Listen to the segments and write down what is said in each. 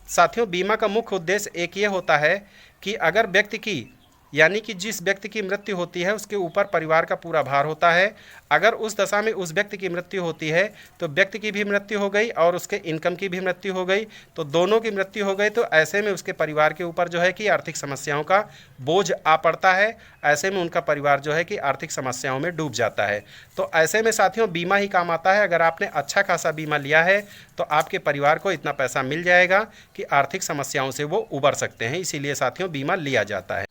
साथियों, बीमा का मुख्य उद्देश्य एक ये होता है कि अगर व्यक्ति की यानी कि जिस व्यक्ति की मृत्यु होती है उसके ऊपर परिवार का पूरा भार होता है। अगर उस दशा में उस व्यक्ति की मृत्यु होती है तो व्यक्ति की भी मृत्यु हो गई और उसके इनकम की भी मृत्यु हो गई, तो दोनों की मृत्यु हो गई। तो ऐसे में उसके परिवार के ऊपर जो है कि आर्थिक समस्याओं का बोझ आ पड़ता है। ऐसे में उनका परिवार जो है कि आर्थिक समस्याओं में डूब जाता है। तो ऐसे में साथियों, बीमा ही काम आता है। अगर आपने अच्छा खासा बीमा लिया है तो आपके परिवार को इतना पैसा मिल जाएगा कि आर्थिक समस्याओं से वो उबर सकते हैं। इसीलिए साथियों, बीमा लिया जाता है।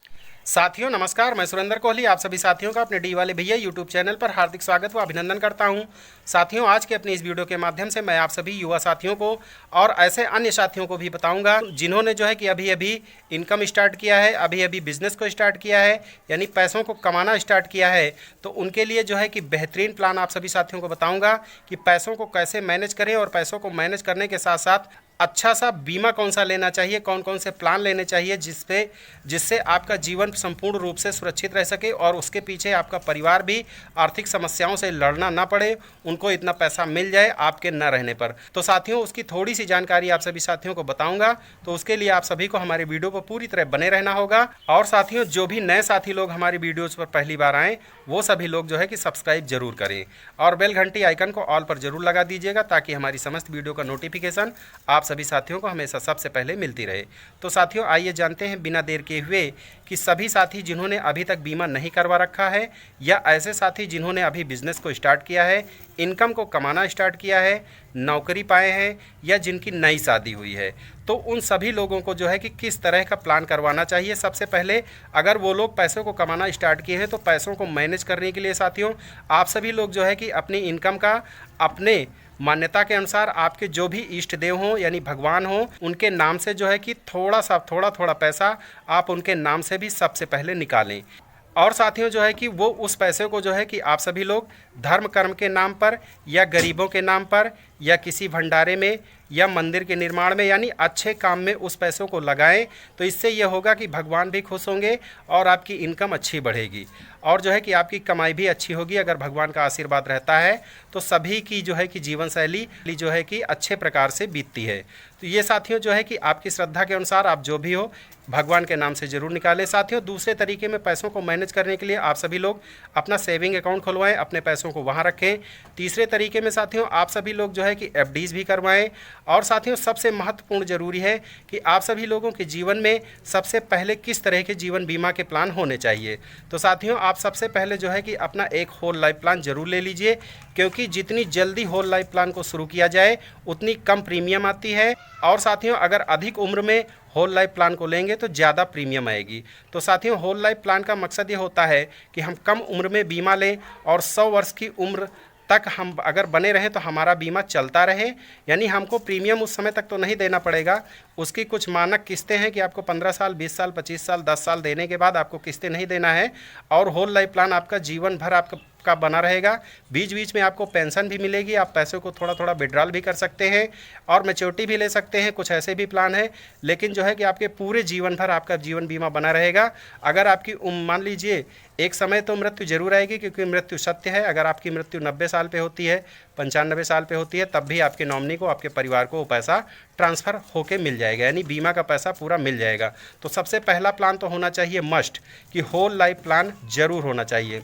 साथियों नमस्कार, मैं सुरेंद्र कोहली आप सभी साथियों का अपने डी वाले भैया यूट्यूब चैनल पर हार्दिक स्वागत व अभिनंदन करता हूं। साथियों, आज के अपनी इस वीडियो के माध्यम से मैं आप सभी युवा साथियों को और ऐसे अन्य साथियों को भी बताऊंगा जिन्होंने जो है कि अभी अभी इनकम स्टार्ट किया है, अभी अभी बिजनेस को स्टार्ट किया है, यानी पैसों को कमाना स्टार्ट किया है। तो उनके लिए जो है कि बेहतरीन प्लान आप सभी साथियों को बताऊँगा कि पैसों को कैसे मैनेज करें और पैसों को मैनेज करने के साथ साथ अच्छा सा बीमा कौन सा लेना चाहिए, कौन कौन से प्लान लेने चाहिए जिससे आपका जीवन संपूर्ण रूप से सुरक्षित रह सके और उसके पीछे आपका परिवार भी आर्थिक समस्याओं से लड़ना ना पड़े, उनको इतना पैसा मिल जाए आपके न रहने पर। तो साथियों, उसकी थोड़ी सी जानकारी आप सभी साथियों को बताऊंगा। तो उसके लिए आप सभी को हमारे वीडियो पर पूरी तरह बने रहना होगा। और साथियों, जो भी नए साथी लोग हमारी वीडियोज़ पर पहली बार आएँ वो सभी लोग जो है कि सब्सक्राइब जरूर करें और बेल घंटी आइकन को ऑल पर जरूर लगा दीजिएगा ताकि हमारी समस्त वीडियो का नोटिफिकेशन आप सभी साथियों को हमेशा सबसे पहले मिलती रहे। तो साथियों, आइए जानते हैं बिना देर किए हुए कि सभी साथी जिन्होंने अभी तक बीमा नहीं करवा रखा है या ऐसे साथी जिन्होंने अभी बिजनेस को स्टार्ट किया है, इनकम को कमाना स्टार्ट किया है, नौकरी पाए हैं या जिनकी नई शादी हुई है, तो उन सभी लोगों को जो है कि किस तरह का प्लान करवाना चाहिए। सबसे पहले, अगर वो लोग पैसों को कमाना स्टार्ट किए हैं तो पैसों को मैनेज करने के लिए साथियों, आप सभी लोग जो है कि अपनी इनकम का अपने मान्यता के अनुसार आपके जो भी इष्ट देव हों यानी भगवान हों, उनके नाम से जो है कि थोड़ा पैसा आप उनके नाम से भी सबसे पहले निकालें। और साथियों, जो है कि वो उस पैसे को जो है कि आप सभी लोग धर्म कर्म के नाम पर या गरीबों के नाम पर या किसी भंडारे में या मंदिर के निर्माण में यानी अच्छे काम में उस पैसों को लगाएं। तो इससे ये होगा कि भगवान भी खुश होंगे और आपकी इनकम अच्छी बढ़ेगी और जो है कि आपकी कमाई भी अच्छी होगी। अगर भगवान का आशीर्वाद रहता है तो सभी की जो है कि जीवन शैली जो है कि अच्छे प्रकार से बीतती है। तो ये साथियों, जो है कि आपकी श्रद्धा के अनुसार आप जो भी हो भगवान के नाम से ज़रूर निकालें। साथियों, दूसरे तरीके में पैसों को मैनेज करने के लिए आप सभी लोग अपना सेविंग अकाउंट खुलवाएं, अपने पैसों को वहां रखें। तीसरे तरीके में साथियों, आप सभी लोग जो है कि एफडीज भी करवाएं। और साथियों, सबसे महत्वपूर्ण ज़रूरी है कि आप सभी लोगों के जीवन में सबसे पहले किस तरह के जीवन बीमा के प्लान होने चाहिए। तो साथियों, आप सबसे पहले जो है कि अपना एक होल लाइफ प्लान ज़रूर ले लीजिए, क्योंकि जितनी जल्दी होल लाइफ प्लान को शुरू किया जाए उतनी कम प्रीमियम आती है। और साथियों, अगर अधिक उम्र में होल लाइफ प्लान को लेंगे तो ज़्यादा प्रीमियम आएगी। तो साथियों, होल लाइफ प्लान का मकसद ये होता है कि हम कम उम्र में बीमा लें और 100 वर्ष की उम्र तक हम अगर बने रहें तो हमारा बीमा चलता रहे, यानी हमको प्रीमियम उस समय तक तो नहीं देना पड़ेगा। उसकी कुछ मानक किस्तें हैं कि आपको 15 साल, 20 साल, 25 साल, 10 साल देने के बाद आपको किस्तें नहीं देना है और होल लाइफ प्लान आपका जीवन भर आपका बना रहेगा। बीच बीच में आपको पेंशन भी मिलेगी, आप पैसों को थोड़ा थोड़ा विड्रॉल भी कर सकते हैं और मैच्योरिटी भी ले सकते हैं। कुछ ऐसे भी प्लान है, लेकिन जो है कि आपके पूरे जीवन भर आपका जीवन बीमा बना रहेगा। अगर आपकी उम्र मान लीजिए, एक समय तो मृत्यु जरूर आएगी क्योंकि मृत्यु सत्य है। अगर आपकी मृत्यु 90 साल पे होती है, 95 साल पे होती है, तब भी आपके नॉमिनी को, आपके परिवार को वो पैसा ट्रांसफ़र होके मिल जाएगा, यानी बीमा का पैसा पूरा मिल जाएगा। तो सबसे पहला प्लान तो होना चाहिए मस्ट कि होल लाइफ प्लान जरूर होना चाहिए।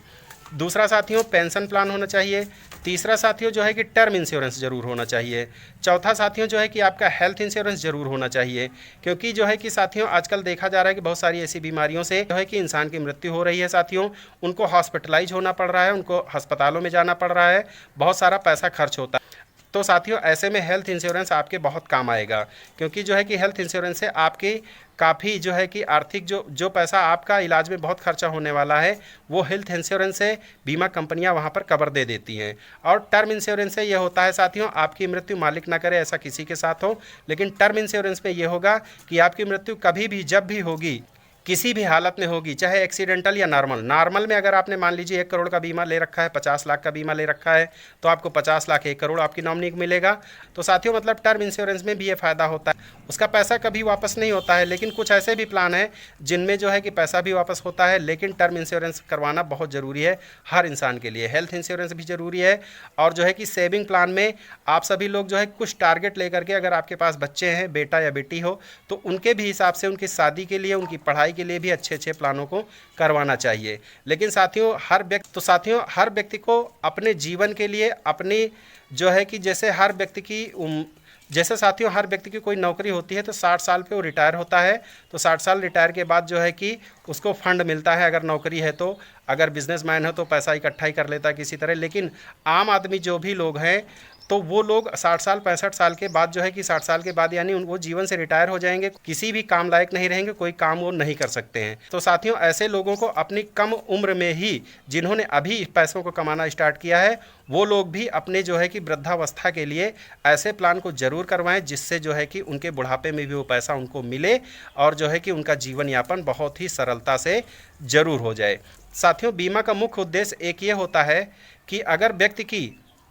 दूसरा साथियों, पेंशन प्लान होना चाहिए। तीसरा साथियों, जो है कि टर्म इंश्योरेंस जरूर होना चाहिए। चौथा साथियों, जो है कि आपका हेल्थ इंश्योरेंस जरूर होना चाहिए, क्योंकि जो है कि साथियों आजकल देखा जा रहा है कि बहुत सारी ऐसी बीमारियों से जो है कि इंसान की मृत्यु हो रही है। साथियों, उनको हॉस्पिटलाइज होना पड़ रहा है, उनको अस्पतालों में जाना पड़ रहा है, बहुत सारा पैसा खर्च होता है। तो साथियों, ऐसे में हेल्थ इंश्योरेंस आपके बहुत काम आएगा, क्योंकि जो है कि हेल्थ इंश्योरेंस से आपकी काफ़ी जो है कि आर्थिक जो पैसा आपका इलाज में बहुत खर्चा होने वाला है वो हेल्थ इंश्योरेंस से बीमा कंपनियां वहां पर कवर दे देती हैं। और टर्म इंश्योरेंस से ये होता है साथियों, आपकी मृत्यु मालिक ना करे ऐसा किसी के साथ हो, लेकिन टर्म इंश्योरेंस में ये होगा कि आपकी मृत्यु कभी भी जब भी होगी किसी भी हालत में होगी, चाहे एक्सीडेंटल या नॉर्मल में अगर आपने मान लीजिए 1 करोड़ का बीमा ले रखा है, 50 लाख का बीमा ले रखा है, तो आपको 50 लाख 1 करोड़ आपकी नॉमिनी को मिलेगा। तो साथियों मतलब टर्म इंश्योरेंस में भी ये फ़ायदा होता है, उसका पैसा कभी वापस नहीं होता है। लेकिन कुछ ऐसे भी प्लान हैं जिनमें जो है कि पैसा भी वापस होता है, लेकिन टर्म इंश्योरेंस करवाना बहुत ज़रूरी है हर इंसान के लिए। हेल्थ इंश्योरेंस भी ज़रूरी है, और जो है कि सेविंग प्लान में आप सभी लोग जो है कुछ टारगेट लेकर के, अगर आपके पास बच्चे हैं, बेटा या बेटी हो, तो उनके भी हिसाब से उनकी शादी के लिए, उनकी पढ़ाई के लिए भी अच्छे अच्छे प्लानों को करवाना चाहिए। लेकिन साथियों हर व्यक्ति को अपने जीवन के लिए अपनी जो है कि जैसे हर व्यक्ति की कोई नौकरी होती है तो 60 साल पे वो रिटायर होता है। तो 60 साल रिटायर के बाद जो है कि उसको फंड मिलता है, अगर नौकरी है तो, अगर बिजनेसमैन है तो पैसा इकट्ठा ही कर लेता है किसी तरह। लेकिन आम आदमी जो भी लोग हैं तो वो लोग 60 साल 65 साल के बाद जो है कि 60 साल के बाद यानी वो जीवन से रिटायर हो जाएंगे, किसी भी काम लायक नहीं रहेंगे, कोई काम वो नहीं कर सकते हैं। तो साथियों ऐसे लोगों को अपनी कम उम्र में ही, जिन्होंने अभी पैसों को कमाना स्टार्ट किया है, वो लोग भी अपने जो है कि वृद्धावस्था के लिए ऐसे प्लान को ज़रूर करवाएं, जिससे जो है कि उनके बुढ़ापे में भी वो पैसा उनको मिले और जो है कि उनका जीवन यापन बहुत ही सरलता से ज़रूर हो जाए। साथियों बीमा का मुख्य उद्देश्य एक ये होता है कि अगर व्यक्ति की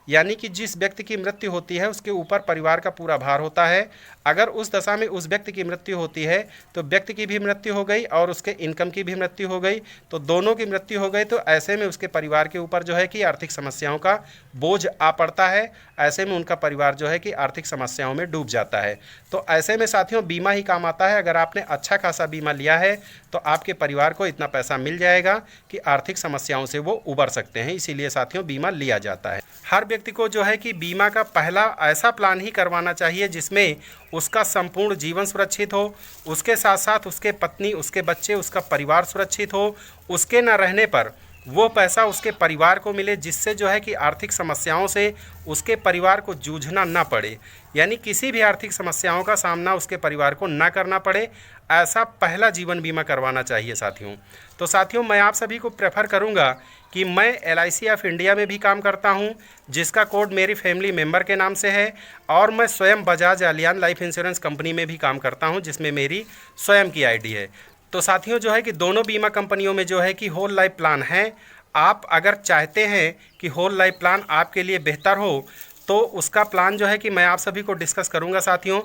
यानी कि जिस व्यक्ति की मृत्यु होती है उसके ऊपर परिवार का पूरा भार होता है। अगर उस दशा में उस व्यक्ति की मृत्यु होती है तो व्यक्ति की भी मृत्यु हो गई और उसके इनकम की भी मृत्यु हो गई, तो दोनों की मृत्यु हो गई। तो ऐसे में उसके परिवार के ऊपर जो है कि आर्थिक समस्याओं का बोझ आ पड़ता है, ऐसे में उनका परिवार जो है कि आर्थिक समस्याओं में डूब जाता है। तो ऐसे में साथियों बीमा ही काम आता है। अगर आपने अच्छा खासा बीमा लिया है तो आपके परिवार को इतना पैसा मिल जाएगा कि आर्थिक समस्याओं से वो उबर सकते हैं, इसीलिए साथियों बीमा लिया जाता है। हर व्यक्ति को जो है कि बीमा का पहला ऐसा प्लान ही करवाना चाहिए जिसमें उसका संपूर्ण जीवन सुरक्षित हो, उसके साथ साथ उसके पत्नी, उसके बच्चे, उसका परिवार सुरक्षित हो, उसके न रहने पर वो पैसा उसके परिवार को मिले, जिससे जो है कि आर्थिक समस्याओं से उसके परिवार को जूझना ना पड़े, यानी किसी भी आर्थिक समस्याओं का सामना उसके परिवार को ना करना पड़े। ऐसा पहला जीवन बीमा करवाना चाहिए साथियों। तो साथियों मैं आप सभी को प्रेफर करूंगा कि मैं LIC ऑफ इंडिया में भी काम करता हूं, जिसका कोड मेरी फैमिली मेम्बर के नाम से है, और मैं स्वयं Bajaj Allianz life insurance company में भी काम करता हूं, जिसमें मेरी स्वयं की ID है। तो साथियों जो है कि दोनों बीमा कंपनियों में जो है कि होल लाइफ प्लान है। आप अगर चाहते हैं कि होल लाइफ प्लान आपके लिए बेहतर हो तो उसका प्लान जो है कि मैं आप सभी को डिस्कस करूंगा साथियों।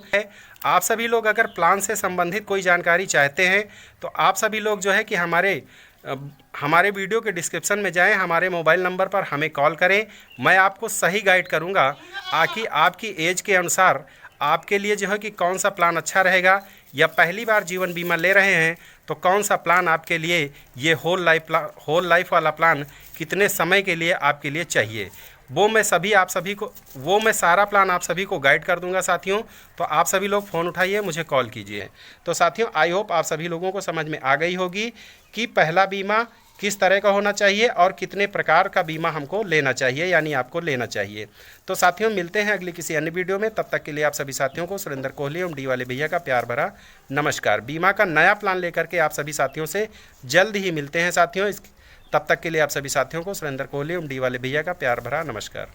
आप सभी लोग अगर प्लान से संबंधित कोई जानकारी चाहते हैं तो आप सभी लोग जो है कि हमारे वीडियो के डिस्क्रिप्शन में जाएं, हमारे मोबाइल नंबर पर हमें कॉल करें। मैं आपको सही गाइड करूंगा कि आपकी एज के अनुसार आपके लिए जो है कि कौन सा प्लान अच्छा रहेगा, या पहली बार जीवन बीमा ले रहे हैं तो कौन सा प्लान आपके लिए, ये होल लाइफ वाला प्लान कितने समय के लिए आपके लिए चाहिए, वो मैं सारा प्लान आप सभी को गाइड कर दूंगा साथियों। तो आप सभी लोग फ़ोन उठाइए, मुझे कॉल कीजिए। तो साथियों आई होप आप सभी लोगों को समझ में आ गई होगी कि पहला बीमा किस तरह का होना चाहिए और कितने प्रकार का बीमा हमको लेना चाहिए, यानी आपको लेना चाहिए। तो साथियों मिलते हैं अगली किसी अन्य वीडियो में, तब तक के लिए आप सभी साथियों को सुरेंद्र कोहली एवं डी वाले भैया का प्यार भरा नमस्कार। बीमा का नया प्लान लेकर के आप सभी साथियों से जल्द ही मिलते हैं साथियों। तब तक के लिए आप सभी साथियों को सुरेंद्र कोहली एवं डी वाले भैया का प्यार भरा नमस्कार।